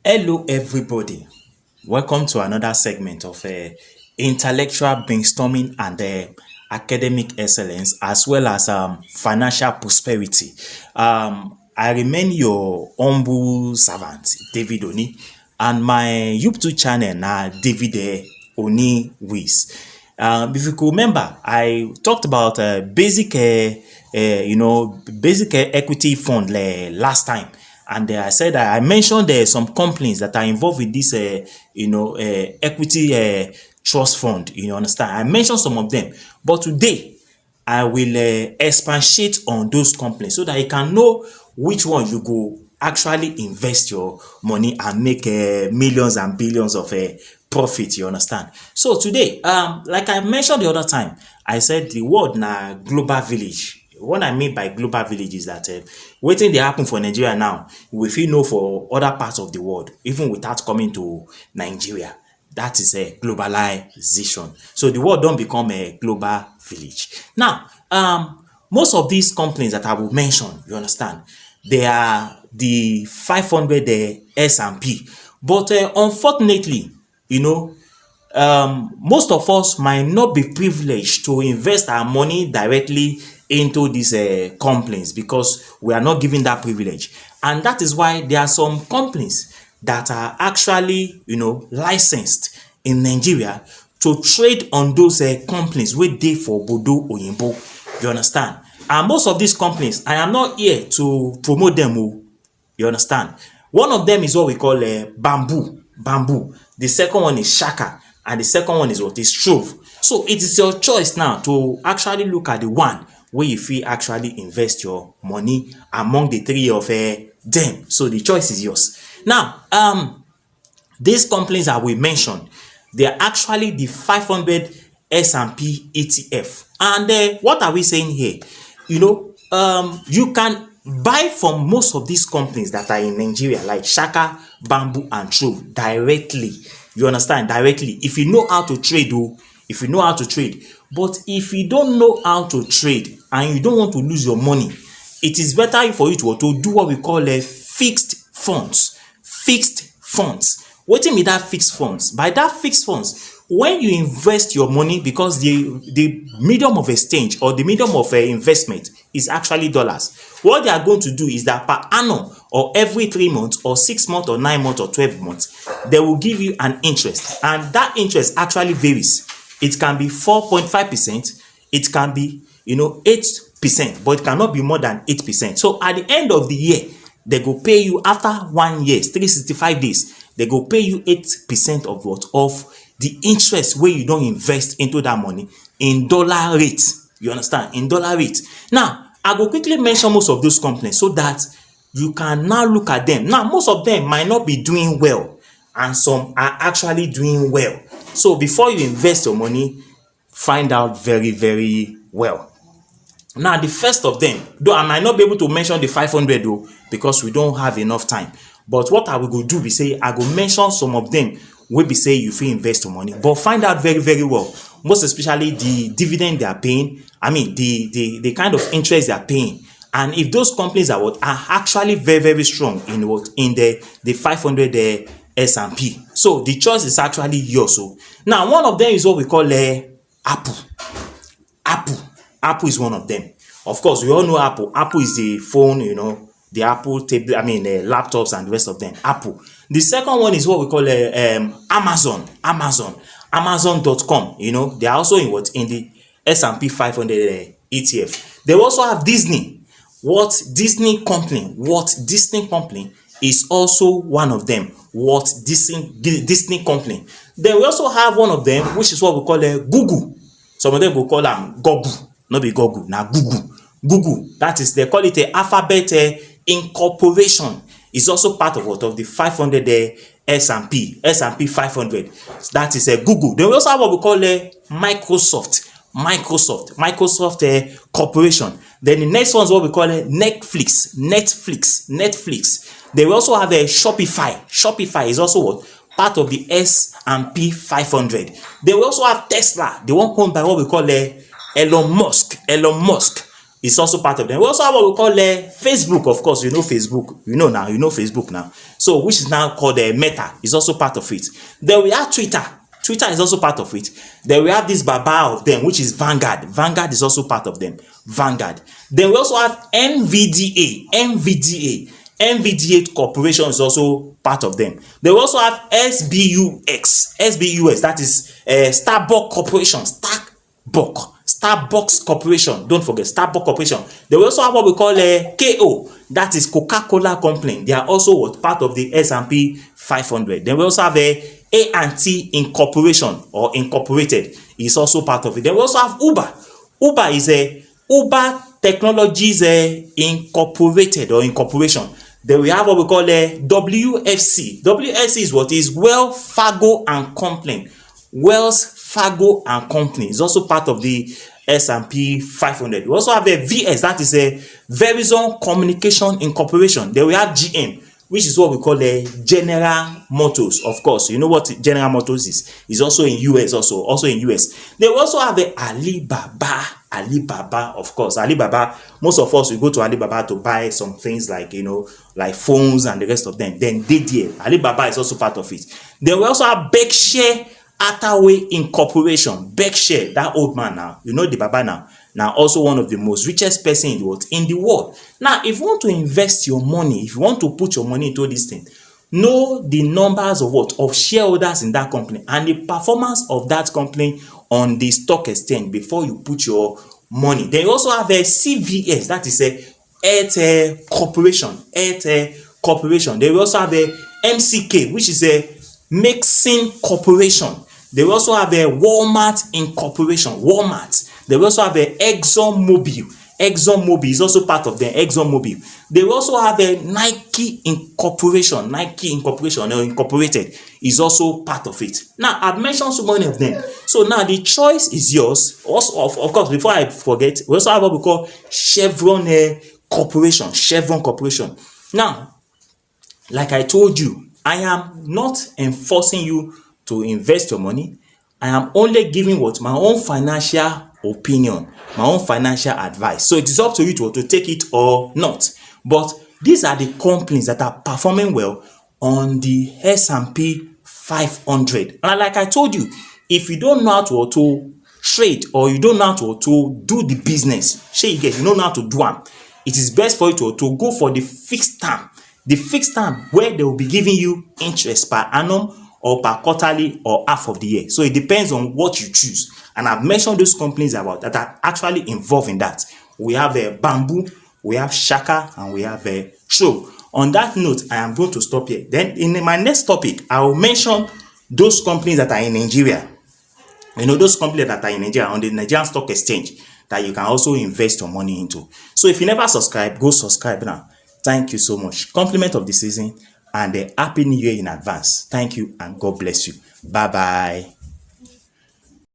Hello, everybody. Welcome to another segment of intellectual brainstorming and academic excellence, as well as financial prosperity. I remain your humble servant, David Oni, and my YouTube channel now, David Oni Wiz. If you could remember, I talked about basic equity fund last time. And I said I mentioned some companies that are involved with this, equity trust fund. You understand? I mentioned some of them, but today I will expatiate on those companies so that you can know which one you go actually invest your money and make millions and billions of profit. You understand? So today, like I mentioned the other time, I said the word na global village. What I mean by global village is that wetin dey happen for Nigeria now, we fit know for other parts of the world, even without coming to Nigeria. That is a globalization. So the world don become a global village. Now, most of these companies that I will mention, you understand, they are the 500 S&P. But unfortunately, most of us might not be privileged to invest our money directly into these companies because we are not given that privilege. And that is why there are some companies that are actually, licensed in Nigeria to trade on those companies wey dey for Bodo Oyinbo. You understand? And most of these companies, I am not here to promote them. You understand? One of them is what we call bamboo. The second one is shaka. And the second one is what is Trove. So it is your choice now to actually look at the one where you feel actually invest your money among the three of them. So the choice is yours. Now, these companies that we mentioned, they are actually the 500 S&P ETF. And what are we saying here? You can buy from most of these companies that are in Nigeria, like Shaka, Bamboo, and Trove, directly. You understand? Directly. If you know how to trade, if you know how to trade. But if you don't know how to trade and you don't want to lose your money, it is better for you to do what we call fixed funds. Fixed funds. Wetin be that fixed funds? By that fixed funds, when you invest your money, because the medium of exchange or the medium of investment is actually dollars, what they are going to do is that per annum or every 3 months or 6 months or 9 months or 12 months, they will give you an interest. And that interest actually varies. It can be 4.5%, it can be 8%, but it cannot be more than 8%. So at the end of the year, they go pay you after 1 year, 365 days. They go pay you 8% of what? Of the interest where you don't invest into that money in dollar rate. You understand? In dollar rate. Now, I will quickly mention most of those companies so that you can now look at them. Now, most of them might not be doing well, and some are actually doing well. So before you invest your money, find out very, very well. Now, the first of them, though I might not be able to mention the 500 though, because we don't have enough time. But what I will go do be say, I go mention some of them wey be say you fit invest your money. But find out very, very well, most especially the dividend they are paying. I mean, the kind of interest they are paying. And if those companies are actually very, very strong in the 500 S&P. So the choice is actually yours. So now one of them is what we call Apple. Apple is one of them. Of course, we all know Apple. Apple is the phone, the Apple table, laptops and the rest of them. Apple. The second one is what we call Amazon. Amazon.com. They are also in the S&P 500 ETF. They also have Disney. Walt Disney Company is also one of them. Walt Disney Company. Then we also have one of them, which is what we call Google. Some of them will call them Google. Not be Google, now Google. That is, they call it Alphabet Incorporation. Is also part of the 500 S&P 500. That is Google. Then we also have what we call Microsoft Corporation. Then the next one is what we call Netflix. They will also have Shopify. Shopify is also what? Part of the S&P 500. They will also have Tesla, the one owned by what we call Elon Musk. is also part of them. We also have what we call Facebook, of course. You know Facebook. You know Facebook now. So which is now called Meta, is also part of it. Then we have Twitter. Twitter is also part of it. Then we have this baba of them, which is Vanguard. Vanguard is also part of them. Vanguard. Then we also have NVDA. NVDA Corporation is also part of them. They also have SBUX, that is Starbucks Corporation, Starbucks Corporation. Don't forget Starbucks Corporation. They also have what we call KO, that is Coca-Cola Company. They are also what, part of the S&P 500. Then we also have A&T Incorporation or Incorporated is also part of it. Then we also have Uber. Uber is Uber Technologies Incorporated or Incorporation. Then we have what we call WFC. WFC is what is Wells Fargo and Company. Wells Fargo and Company is also part of the S&P 500. We also have a VS, that is Verizon Communication Incorporation. Then we have GM, which is what we call General Motors. Of course, you know what General Motors is. It's also in US, also in US. They also have Alibaba. Alibaba, of course. Alibaba, most of us, we go to Alibaba to buy some things like, like phones and the rest of them. Then Alibaba is also part of it. Then we also have Berkshire Hathaway Incorporation. Berkshire, that old man now, the Baba now also one of the most richest person in the world. Now, if you want to invest your money, if you want to put your money into this thing, know the numbers of shareholders in that company and the performance of that company on the stock exchange before you put your money. They also have a CVS, that is Airtel Corporation. They will also have a MCK, which is a Maxine Corporation. They will also have a Walmart Incorporation. Walmart. They will also have a ExxonMobil. ExxonMobil is also part of them. ExxonMobil. They will also have a Nike Incorporation. Nike Incorporation or Incorporated is also part of it. Now, I've mentioned so many of them. So now the choice is yours. Also, of course, before I forget, we also have what we call Chevron Corporation. Chevron Corporation. Now, like I told you, I am not enforcing you to invest your money. I am only giving my own financial opinion, my own financial advice. So it is up to you to take it or not. But these are the companies that are performing well on the S&P 500. And like I told you, if you don't know how to trade or you don't know how to do the business, you don't know how to do them, it is best for you to go for the fixed term. The fixed term where they will be giving you interest per annum or per quarterly or half of the year. So it depends on what you choose. And I've mentioned those companies that are actually involved in that. We have Bamboo, we have Shaka, and we have Tro. On that note, I am going to stop here. Then in my next topic, I will mention those companies that are in Nigeria. Those companies that are in Nigeria on the Nigerian Stock Exchange that you can also invest your money into. So if you never subscribe, go subscribe now. Thank you so much. Compliment of the season and a happy new year in advance. Thank you and God bless you. Bye-bye.